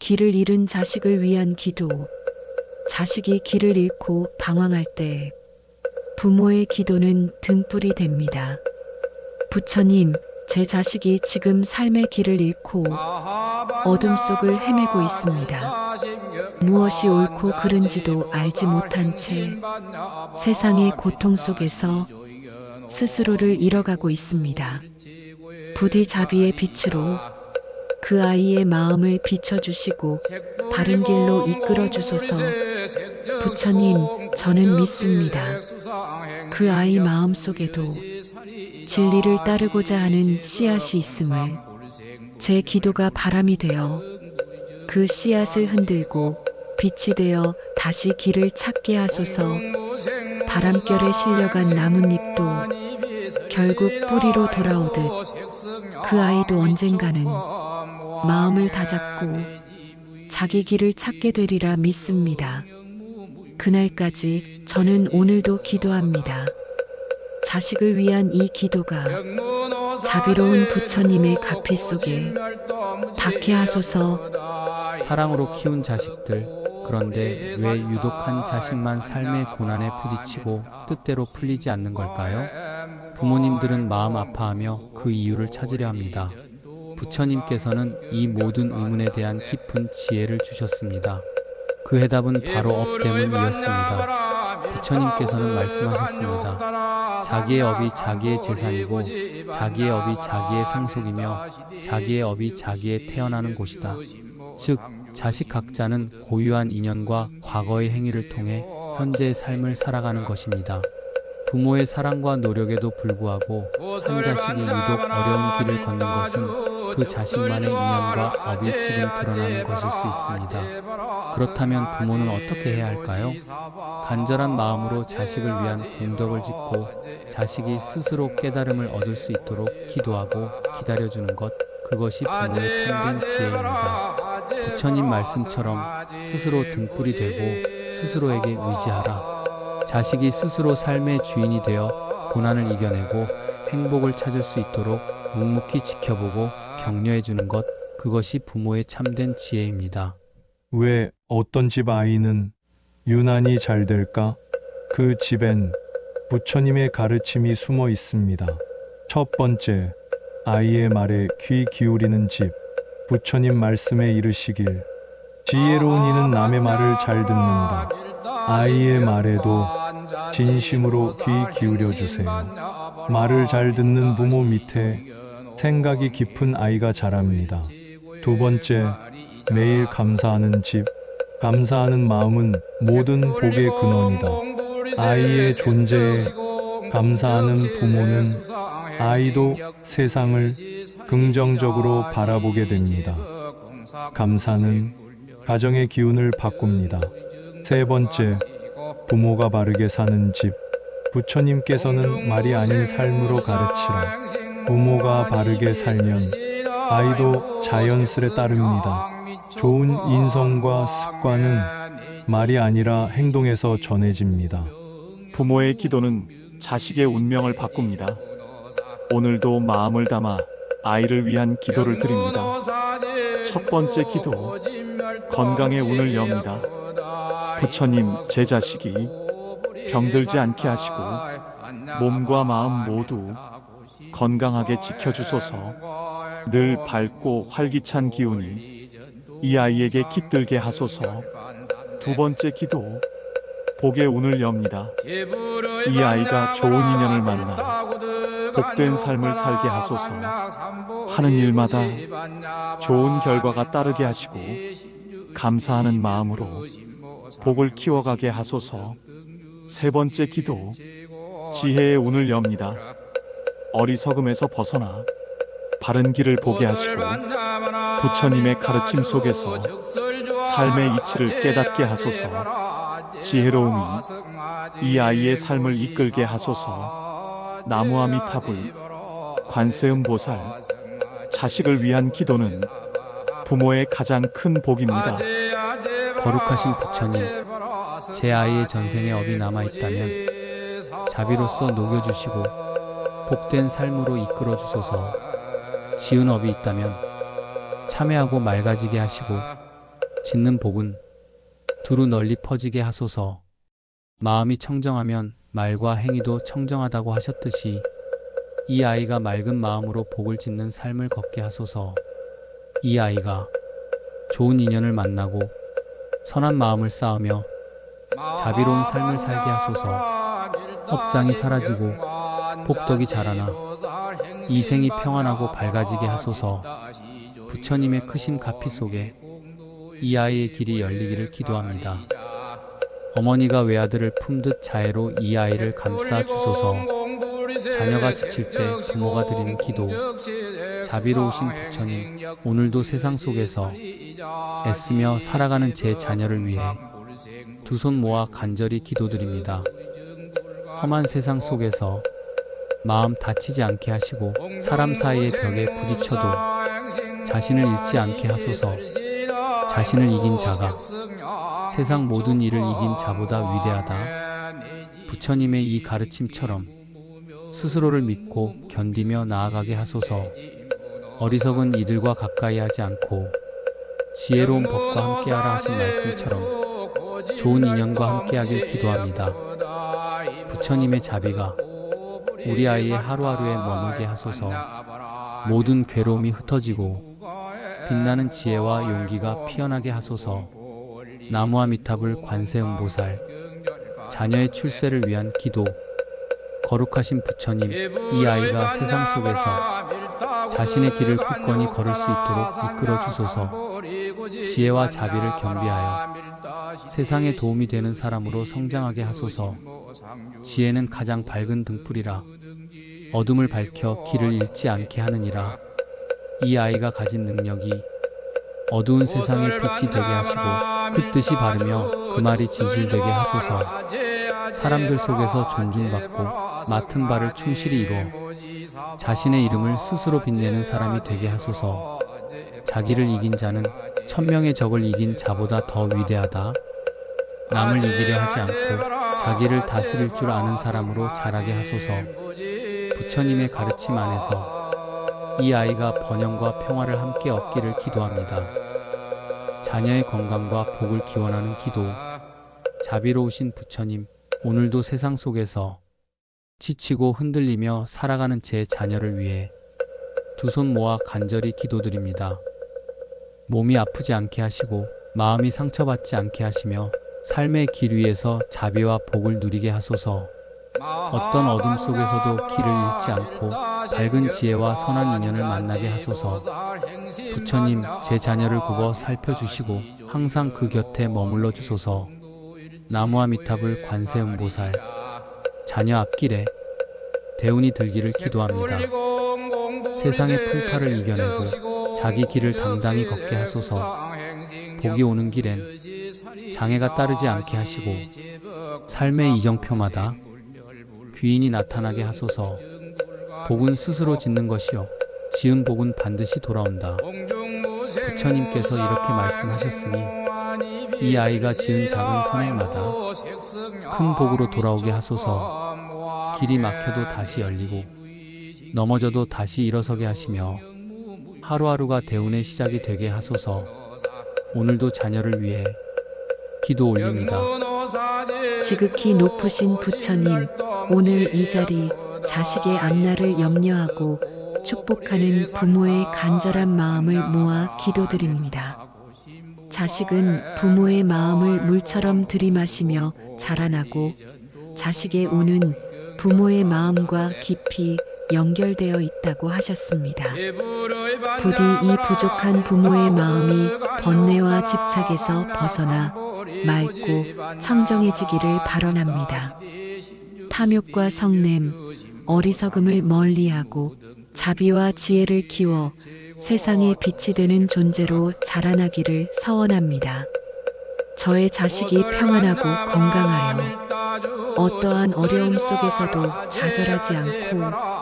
길을 잃은 자식을 위한 기도. 자식이 길을 잃고 방황할 때 부모의 기도는 등불이 됩니다. 부처님, 제 자식이 지금 삶의 길을 잃고 어둠 속을 헤매고 있습니다. 무엇이 옳고 그른지도 알지 못한 채 세상의 고통 속에서 스스로를 잃어가고 있습니다. 부디 자비의 빛으로 그 아이의 마음을 비춰주시고 바른 길로 이끌어 주소서. 부처님, 저는 믿습니다. 그 아이 마음 속에도 진리를 따르고자 하는 씨앗이 있음을 제 기도가 바람이 되어 그 씨앗을 흔들고 빛이 되어 다시 길을 찾게 하소서. 바람결에 실려간 나뭇잎도 결국 뿌리로 돌아오듯 그 아이도 언젠가는 마음을 다잡고 자기 길을 찾게 되리라 믿습니다. 그날까지 저는 오늘도 기도합니다. 자식을 위한 이 기도가 자비로운 부처님의 가피 속에 닿게 하소서. 사랑으로 키운 자식들, 그런데 왜 유독 한 자식만 삶의 고난에 부딪히고 뜻대로 풀리지 않는 걸까요? 부모님들은 마음 아파하며 그 이유를 찾으려 합니다. 부처님께서는 이 모든 의문에 대한 깊은 지혜를 주셨습니다. 그 해답은 바로 업대문이었습니다. 부처님께서는 말씀하셨습니다. 자기의 업이 자기의 재산이고 자기의 업이 자기의 상속이며 자기의 업이 자기의 태어나는 곳이다. 즉, 자식 각자는 고유한 인연과 과거의 행위를 통해 현재의 삶을 살아가는 것입니다. 부모의 사랑과 노력에도 불구하고 한 자식이 유독 어려운 길을 걷는 것은 그 자식만의 인연과 업이 지금 드러나는 것일 수 있습니다. 그렇다면 부모는 어떻게 해야 할까요? 간절한 마음으로 자식을 위한 공덕을 짓고 자식이 스스로 깨달음을 얻을 수 있도록 기도하고 기다려주는 것, 그것이 부모의 참된 지혜입니다. 부처님 말씀처럼 스스로 등불이 되고 스스로에게 의지하라. 자식이 스스로 삶의 주인이 되어 고난을 이겨내고 행복을 찾을 수 있도록 묵묵히 지켜보고 격려해주는 것, 그것이 부모의 참된 지혜입니다. 왜 어떤 집 아이는 유난히 잘 될까? 그 집엔 부처님의 가르침이 숨어 있습니다. 첫 번째, 아이의 말에 귀 기울이는 집. 부처님 말씀에 이르시길, 지혜로운 이는 남의 말을 잘 듣는다. 아이의 말에도 진심으로 귀 기울여 주세요. 말을 잘 듣는 부모 밑에 생각이 깊은 아이가 자랍니다. 두 번째, 매일 감사하는 집. 감사하는 마음은 모든 복의 근원이다. 아이의 존재에 감사하는 부모는 아이도 세상을 긍정적으로 바라보게 됩니다. 감사는 가정의 기운을 바꿉니다. 세 번째, 부모가 바르게 사는 집. 부처님께서는 말이 아닌 삶으로 가르치라. 부모가 바르게 살면 아이도 자연스레 따릅니다. 좋은 인성과 습관은 말이 아니라 행동에서 전해집니다. 부모의 기도는 자식의 운명을 바꿉니다. 오늘도 마음을 담아 아이를 위한 기도를 드립니다. 첫 번째 기도, 건강의 운을 엽니다. 부처님, 제 자식이 병들지 않게 하시고 몸과 마음 모두 건강하게 지켜주소서. 늘 밝고 활기찬 기운이 이 아이에게 깃들게 하소서. 두 번째 기도, 복의 운을 엽니다. 이 아이가 좋은 인연을 만나 복된 삶을 살게 하소서. 하는 일마다 좋은 결과가 따르게 하시고 감사하는 마음으로 복을 키워가게 하소서. 세 번째 기도, 지혜의 운을 엽니다. 어리석음에서 벗어나 바른 길을 보게 하시고 부처님의 가르침 속에서 삶의 이치를 깨닫게 하소서. 지혜로움이 이 아이의 삶을 이끌게 하소서. 나무아미타불, 관세음보살, 자식을 위한 기도는 부모의 가장 큰 복입니다. 거룩하신 부처님, 제 아이의 전생에 업이 남아있다면 자비로서 녹여주시고 복된 삶으로 이끌어주소서. 지은 업이 있다면 참회하고 맑아지게 하시고 짓는 복은 두루 널리 퍼지게 하소서. 마음이 청정하면 말과 행위도 청정하다고 하셨듯이 이 아이가 맑은 마음으로 복을 짓는 삶을 걷게 하소서. 이 아이가 좋은 인연을 만나고 선한 마음을 쌓으며 자비로운 삶을 살게 하소서. 업장이 사라지고 복덕이 자라나 이 생이 평안하고 밝아지게 하소서. 부처님의 크신 가피 속에 이 아이의 길이 열리기를 기도합니다. 어머니가 외아들을 품듯 자애로 이 아이를 감싸 주소서. 자녀가 지칠 때 부모가 드리는 기도. 자비로우신 부처님, 오늘도 세상 속에서 애쓰며 살아가는 제 자녀를 위해 두 손 모아 간절히 기도드립니다. 험한 세상 속에서 마음 다치지 않게 하시고 사람 사이의 벽에 부딪혀도 자신을 잃지 않게 하소서. 자신을 이긴 자가 세상 모든 일을 이긴 자보다 위대하다. 부처님의 이 가르침처럼 스스로를 믿고 견디며 나아가게 하소서. 어리석은 이들과 가까이 하지 않고 지혜로운 법과 함께하라 하신 말씀처럼 좋은 인연과 함께하길 기도합니다. 부처님의 자비가 우리 아이의 하루하루에 머물게 하소서. 모든 괴로움이 흩어지고 빛나는 지혜와 용기가 피어나게 하소서. 나무아미타불 관세음보살. 자녀의 출세를 위한 기도. 거룩하신 부처님, 이 아이가 세상 속에서 자신의 길을 굳건히 걸을 수 있도록 이끌어 주소서. 지혜와 자비를 겸비하여 세상에 도움이 되는 사람으로 성장하게 하소서. 지혜는 가장 밝은 등불이라 어둠을 밝혀 길을 잃지 않게 하느니라. 이 아이가 가진 능력이 어두운 세상에 빛이 되게 하시고 그 뜻이 바르며 그 말이 진실되게 하소서. 사람들 속에서 존중받고 맡은 바를 충실히 이루어 자신의 이름을 스스로 빛내는 사람이 되게 하소서. 자기를 이긴 자는 천명의 적을 이긴 자보다 더 위대하다. 남을 이기려 하지 않고 자기를 다스릴 줄 아는 사람으로 자라게 하소서. 부처님의 가르침 안에서 이 아이가 번영과 평화를 함께 얻기를 기도합니다. 자녀의 건강과 복을 기원하는 기도. 자비로우신 부처님, 오늘도 세상 속에서 지치고 흔들리며 살아가는 제 자녀를 위해 두 손 모아 간절히 기도드립니다. 몸이 아프지 않게 하시고 마음이 상처받지 않게 하시며 삶의 길 위에서 자비와 복을 누리게 하소서. 어떤 어둠 속에서도 길을 잃지 않고 밝은 지혜와 선한 인연을 만나게 하소서. 부처님, 제 자녀를 굽어 살펴주시고 항상 그 곁에 머물러 주소서. 나무아미타불 관세음보살. 자녀 앞길에 대운이 들기를 기도합니다. 세상의 풍파를 이겨내고 자기 길을 당당히 걷게 하소서. 복이 오는 길엔 장애가 따르지 않게 하시고 삶의 이정표마다 귀인이 나타나게 하소서. 복은 스스로 짓는 것이요 지은 복은 반드시 돌아온다. 부처님께서 이렇게 말씀하셨으니 이 아이가 지은 작은 선행마다 큰 복으로 돌아오게 하소서. 길이 막혀도 다시 열리고 넘어져도 다시 일어서게 하시며 하루하루가 대운의 시작이 되게 하소서. 오늘도 자녀를 위해 기도 올립니다. 지극히 높으신 부처님, 오늘 이 자리 자식의 앞날을 염려하고 축복하는 부모의 간절한 마음을 모아 기도드립니다. 자식은 부모의 마음을 물처럼 들이마시며 자라나고 자식의 운은 부모의 마음과 깊이 연결되어 있다고 하셨습니다. 부디 이 부족한 부모의 마음이 번뇌와 집착에서 벗어나 맑고 청정해지기를 발언합니다. 탐욕과 성냄, 어리석음을 멀리하고 자비와 지혜를 키워 세상에 빛이 되는 존재로 자라나기를 서원합니다. 저의 자식이 평안하고 건강하여 어떠한 어려움 속에서도 좌절하지 않고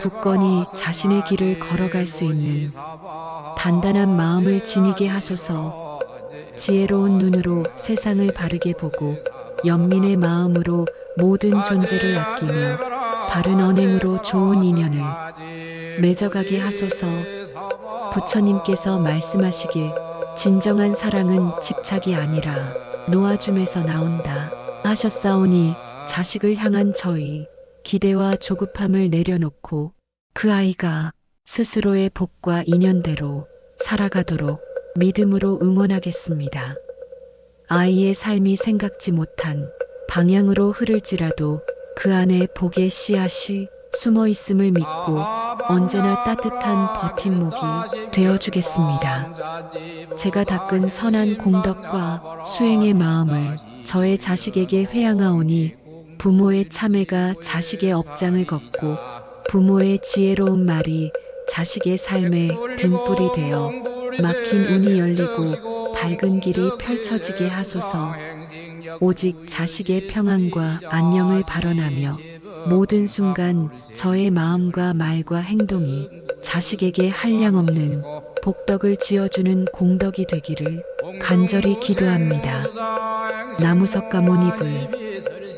굳건히 자신의 길을 걸어갈 수 있는 단단한 마음을 지니게 하소서. 지혜로운 눈으로 세상을 바르게 보고 연민의 마음으로 모든 존재를 아끼며 바른 언행으로 좋은 인연을 맺어가게 하소서. 부처님께서 말씀하시길 진정한 사랑은 집착이 아니라 놓아줌에서 나온다 하셨사오니 자식을 향한 저희 기대와 조급함을 내려놓고 그 아이가 스스로의 복과 인연대로 살아가도록 믿음으로 응원하겠습니다. 아이의 삶이 생각지 못한 방향으로 흐를지라도 그 안에 복의 씨앗이 숨어 있음을 믿고 언제나 따뜻한 버팀목이 되어주겠습니다. 제가 닦은 선한 공덕과 수행의 마음을 저의 자식에게 회양하오니 부모의 참회가 자식의 업장을 걷고 부모의 지혜로운 말이 자식의 삶의 등불이 되어 막힌 운이 열리고 밝은 길이 펼쳐지게 하소서. 오직 자식의 평안과 안녕을 발언하며 모든 순간 저의 마음과 말과 행동이 자식에게 한량없는 복덕을 지어주는 공덕이 되기를 간절히 기도합니다. 나무석가모니 불